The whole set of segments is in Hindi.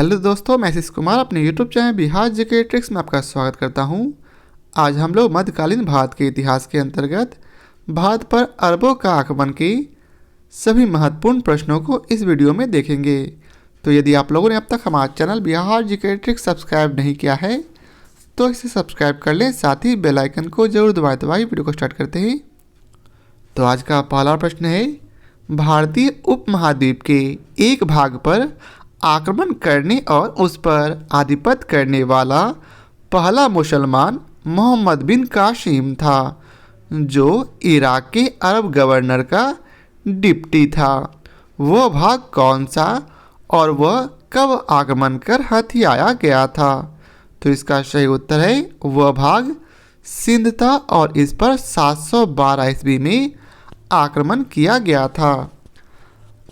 हेलो दोस्तों, मैं आशीष कुमार अपने YouTube channel Bihar GK tricks में आपका स्वागत करता हूं। आज हम लोग मध्यकालीन भारत के इतिहास के अंतर्गत भारत पर अरबों का आगमन के सभी महत्वपूर्ण प्रश्नों को इस वीडियो में देखेंगे। तो यदि आप लोगों ने अब तक हमारा channel Bihar GK tricks subscribe नहीं किया है तो इसे सब्सक्राइब कर लें, साथ ही बेल आइकन को जरूर दबाएं। वीडियो को स्टार्ट करते हैं। तो आज का पहला प्रश्न है, भारतीय उपमहाद्वीप के एक भाग पर आक्रमण करने और उस पर आधिपत्य करने वाला पहला मुसलमान मोहम्मद बिन कासिम था, जो इराक के अरब गवर्नर का डिप्टी था। वह भाग कौन सा और वह कब आक्रमण कर हथियाया गया था? तो इसका सही उत्तर है वह भाग सिंध था और इस पर 712 ईस्वी में आक्रमण किया गया था।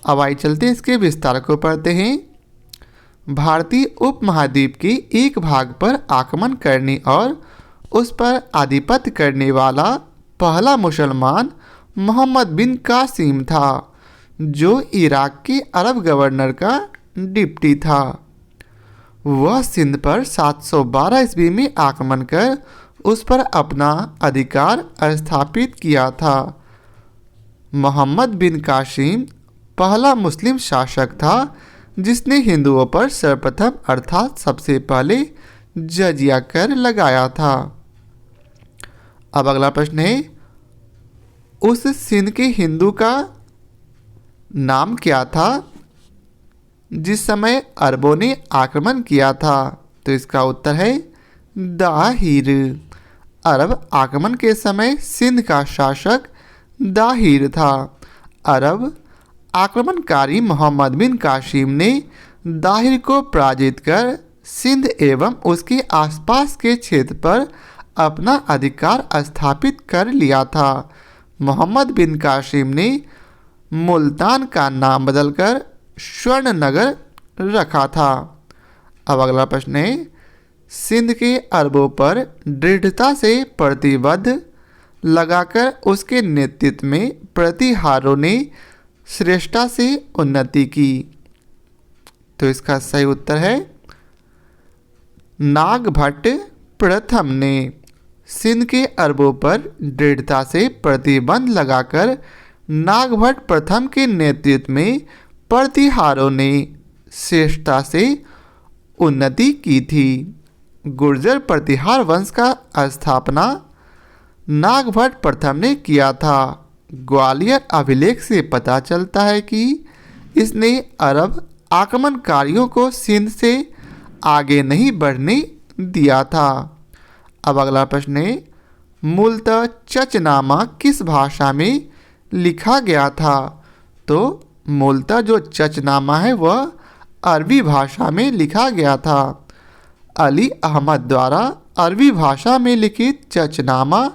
अब आइए चलते हैं इसके विस्तार को पढ़ते हैं। भारतीय उपमहाद्वीप के एक भाग पर आक्रमण करने और उस पर आधिपत्य करने वाला पहला मुसलमान मोहम्मद बिन कासिम था, जो इराक के अरब गवर्नर का डिप्टी था। वह सिंध पर 712 ईस्वी में आक्रमण कर उस पर अपना अधिकार स्थापित किया था। मोहम्मद बिन कासिम पहला मुस्लिम शासक था जिसने हिंदुओं पर सर्वप्रथम अर्थात सबसे पहले जजिया कर लगाया था। अब अगला प्रश्न है, उस सिंध के हिंदू का नाम क्या था जिस समय अरबों ने आक्रमण किया था? तो इसका उत्तर है दाहिर। अरब आक्रमण के समय सिंध का शासक दाहिर था। अरब आक्रमणकारी मोहम्मद बिन कासिम ने दाहिर को पराजित कर सिंध एवं उसके आसपास के क्षेत्र पर अपना अधिकार स्थापित कर लिया था। मोहम्मद बिन कासिम ने मुल्तान का नाम बदलकर स्वर्णनगर रखा था। अब अगला प्रश्न है, सिंध के अरबों पर दृढ़ता से प्रतिबद्ध लगाकर उसके नेतृत्व में प्रतिहारों ने श्रेष्ठता से उन्नति की। तो इसका सही उत्तर है नागभट्ट प्रथम ने सिंध के अरबों पर दृढ़ता से प्रतिबंध लगाकर नागभट्ट प्रथम के नेतृत्व में प्रतिहारों ने श्रेष्ठता से उन्नति की थी। गुर्जर प्रतिहार वंश का स्थापना नागभट्ट प्रथम ने किया था। ग्वालियर अभिलेख से पता चलता है कि इसने अरब आक्रमणकारियों को सिंध से आगे नहीं बढ़ने दिया था। अब अगला प्रश्न है, मूलतः चचनामा किस भाषा में लिखा गया था? तो मूलतः जो चचनामा है वह अरबी भाषा में लिखा गया था। अली अहमद द्वारा अरबी भाषा में लिखित चचनामा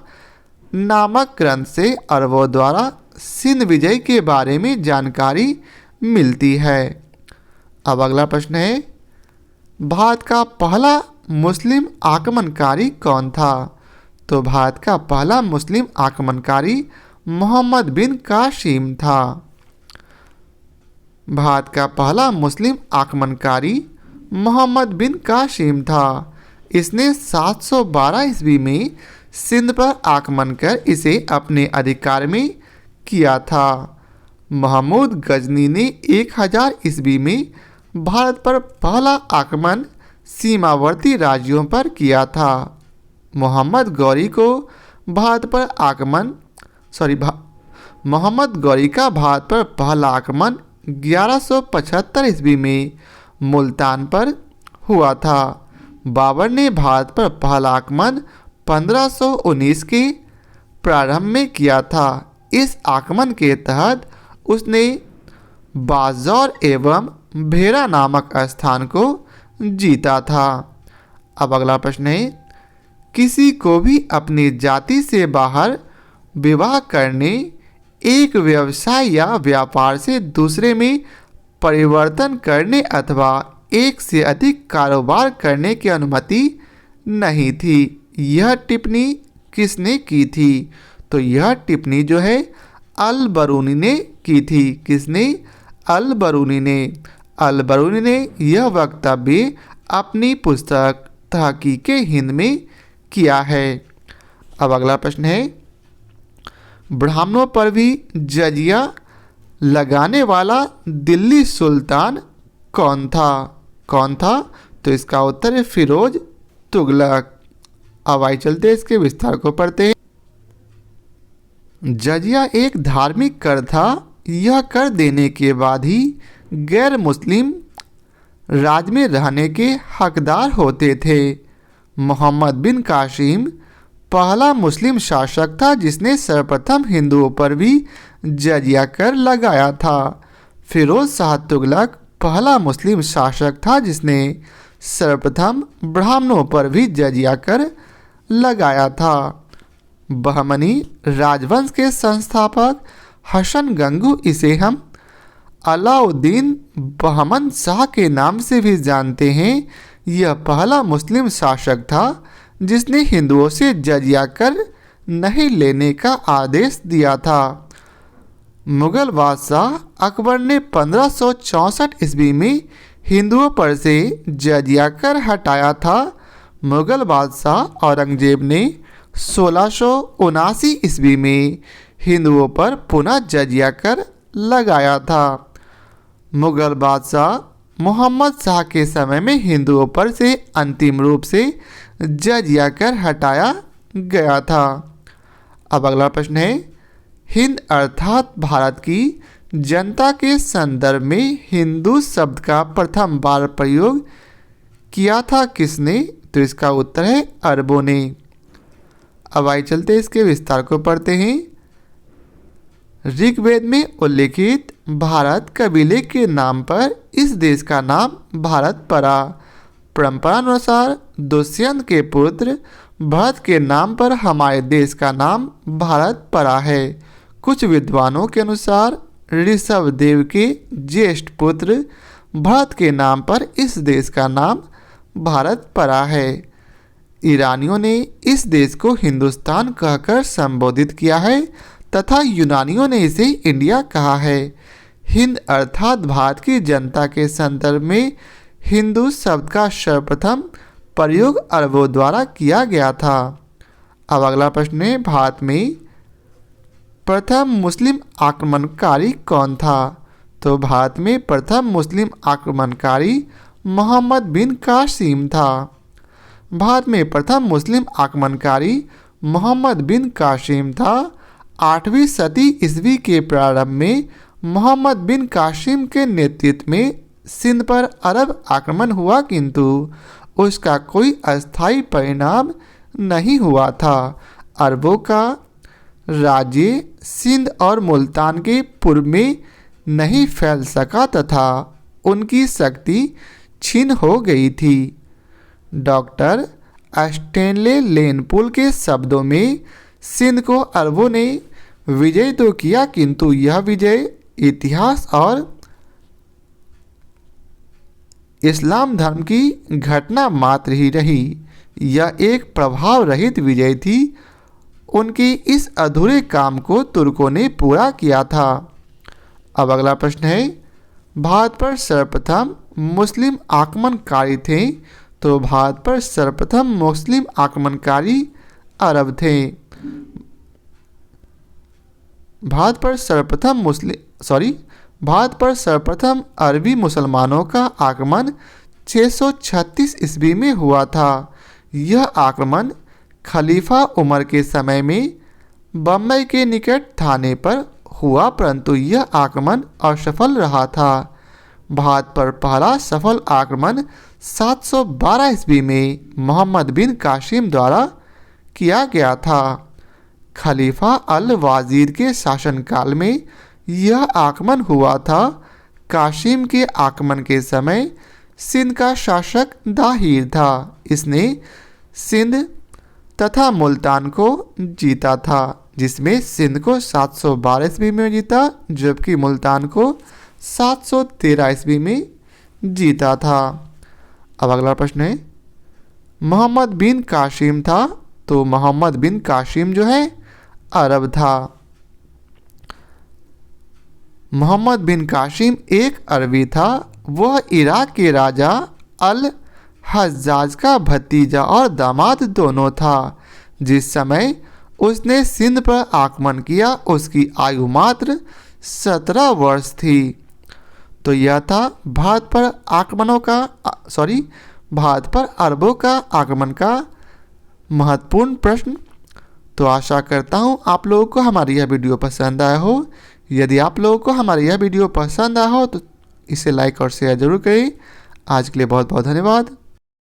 नामक ग्रंथ से अरबों द्वारा सिंध विजय के बारे में जानकारी मिलती है। अब अगला प्रश्न है, भारत का पहला मुस्लिम आक्रमणकारी कौन था? तो भारत का पहला मुस्लिम आक्रमणकारी मोहम्मद बिन कासिम था। भारत का पहला मुस्लिम आक्रमणकारी मोहम्मद बिन कासिम था। इसने 712 ईस्वी में सिंध पर आक्रमण कर इसे अपने अधिकार में किया था। महमूद गजनी ने 1000 ईस्वी में भारत पर पहला आक्रमण सीमावर्ती राज्यों पर किया था। मोहम्मद गौरी को भारत पर आक्रमण मोहम्मद गौरी का भारत पर पहला आक्रमण 1175 ईस्वी में मुल्तान पर हुआ था। बाबर ने भारत पर पहला आक्रमण 1519 के प्रारंभ में किया था। इस आक्रमण के तहत उसने बाजौर एवं भेरा नामक स्थान को जीता था। अब अगला प्रश्न है, किसी को भी अपनी जाति से बाहर विवाह करने, एक व्यवसाय या व्यापार से दूसरे में परिवर्तन करने अथवा एक से अधिक कारोबार करने की अनुमति नहीं थी। यह टिप्पणी किसने की थी? तो यह टिप्पणी जो है अल बरूनी ने की थी। किसने? अल बरूनी ने। अल बरूनी ने यह वक्तव्य अपनी पुस्तक तहकीक हिंद में किया है। अब अगला प्रश्न है, ब्राह्मणों पर भी जजिया लगाने वाला दिल्ली सुल्तान कौन था? कौन था? तो इसका उत्तर है फिरोज तुगलक। अब आइए चलते हैं इसके विस्तार को पढ़ते हैं। जजिया एक धार्मिक कर था। यह कर देने के बाद ही गैर मुस्लिम राज में रहने के हकदार होते थे। मोहम्मद बिन कासिम पहला मुस्लिम शासक था जिसने सर्वप्रथम हिंदुओं पर भी जजिया कर लगाया था। फिरोज शाह तुगलक पहला मुस्लिम शासक था जिसने सर्वप्रथम ब्राह्मणों पर भी जजिया कर लगाया था। बहमनी राजवंश के संस्थापक हसन गंगू, इसे हम अलाउद्दीन बहमन शाह के नाम से भी जानते हैं, यह पहला मुस्लिम शासक था जिसने हिंदुओं से जजिया कर नहीं लेने का आदेश दिया था। मुगल बादशाह अकबर ने 1564 ईस्वी में हिंदुओं पर से जजिया कर हटाया था। मुगल बादशाह औरंगजेब ने 1679 ईस्वी में हिंदुओं पर पुनः जजिया कर लगाया था। मुगल बादशाह मोहम्मद शाह के समय में हिंदुओं पर से अंतिम रूप से जजिया कर हटाया गया था। अब अगला प्रश्न है, हिंद अर्थात भारत की जनता के संदर्भ में हिंदू शब्द का प्रथम बार प्रयोग किया था किसने? तो इसका उत्तर है अरबों ने। अब आइए चलते इसके विस्तार को पढ़ते हैं। ऋग्वेद में उल्लिखित भारत कबीले के नाम पर इस देश का नाम भारत पड़ा। परंपरानुसार दुष्यंत के पुत्र भरत के नाम पर हमारे देश का नाम भारत पड़ा है। कुछ विद्वानों के अनुसार ऋषभ देव के ज्येष्ठ पुत्र भरत के नाम पर इस देश का नाम भारत पड़ा है। ईरानियों ने इस देश को हिंदुस्तान कहकर संबोधित किया है तथा यूनानियों ने इसे इंडिया कहा है। हिंद अर्थात भारत की जनता के संदर्भ में हिंदू शब्द का सर्वप्रथम प्रयोग अरबों द्वारा किया गया था। अब अगला प्रश्न है, भारत में प्रथम मुस्लिम आक्रमणकारी कौन था? तो भारत में प्रथम मुस्लिम आक्रमणकारी मोहम्मद बिन कासिम था। भारत में प्रथम मुस्लिम आक्रमणकारी मोहम्मद बिन कासिम था। 8वीं सदी ईस्वी के प्रारंभ में मोहम्मद बिन कासिम के नेतृत्व में सिंध पर अरब आक्रमण हुआ, किंतु उसका कोई अस्थायी परिणाम नहीं हुआ था। अरबों का राज्य सिंध और मुल्तान के पूर्व में नहीं फैल सका तथा उनकी शक्ति क्षीण हो गई थी। डॉक्टर स्टेनले लेनपुल के शब्दों में सिंध को अरबों ने विजय तो किया, किंतु यह विजय इतिहास और इस्लाम धर्म की घटना मात्र ही रही। यह एक प्रभाव रहित विजय थी। उनके इस अधूरे काम को तुर्कों ने पूरा किया था। अब अगला प्रश्न है, भारत पर सर्वप्रथम मुस्लिम आक्रमणकारी थे? तो भारत पर सर्वप्रथम मुस्लिम आक्रमणकारी अरब थे। भारत पर सर्वप्रथम अरबी मुसलमानों का आक्रमण 636 ईस्वी में हुआ था। यह आक्रमण खलीफा उमर के समय में बम्बई के निकट थाने पर हुआ, परंतु यह आक्रमण असफल रहा था। भारत पर पहला सफल आक्रमण 712 ईस्वी में मोहम्मद बिन कासिम द्वारा किया गया था। खलीफा अल वाजीर के शासनकाल में यह आक्रमण हुआ था। कासिम के आक्रमण के समय सिंध का शासक दाहिर था। इसने सिंध तथा मुल्तान को जीता था, जिसमें सिंध को 712 ईस्वी में जीता जबकि मुल्तान को 713 ईस्वी में जीता था। अब अगला प्रश्न है, मोहम्मद बिन कासिम था? तो मोहम्मद बिन कासिम जो है अरब था। मोहम्मद बिन कासिम एक अरबी था। वह इराक के राजा अल हज्जाज का भतीजा और दामाद दोनों था। जिस समय उसने सिंध पर आक्रमण किया उसकी आयु मात्र 17 वर्ष थी। तो यह था भारत पर अरबों का आक्रमण का महत्वपूर्ण प्रश्न। तो आशा करता हूँ आप लोगों को हमारी यह वीडियो पसंद आया हो। यदि आप लोगों को हमारी यह वीडियो पसंद आया हो तो इसे लाइक और शेयर जरूर करें। आज के लिए बहुत बहुत धन्यवाद।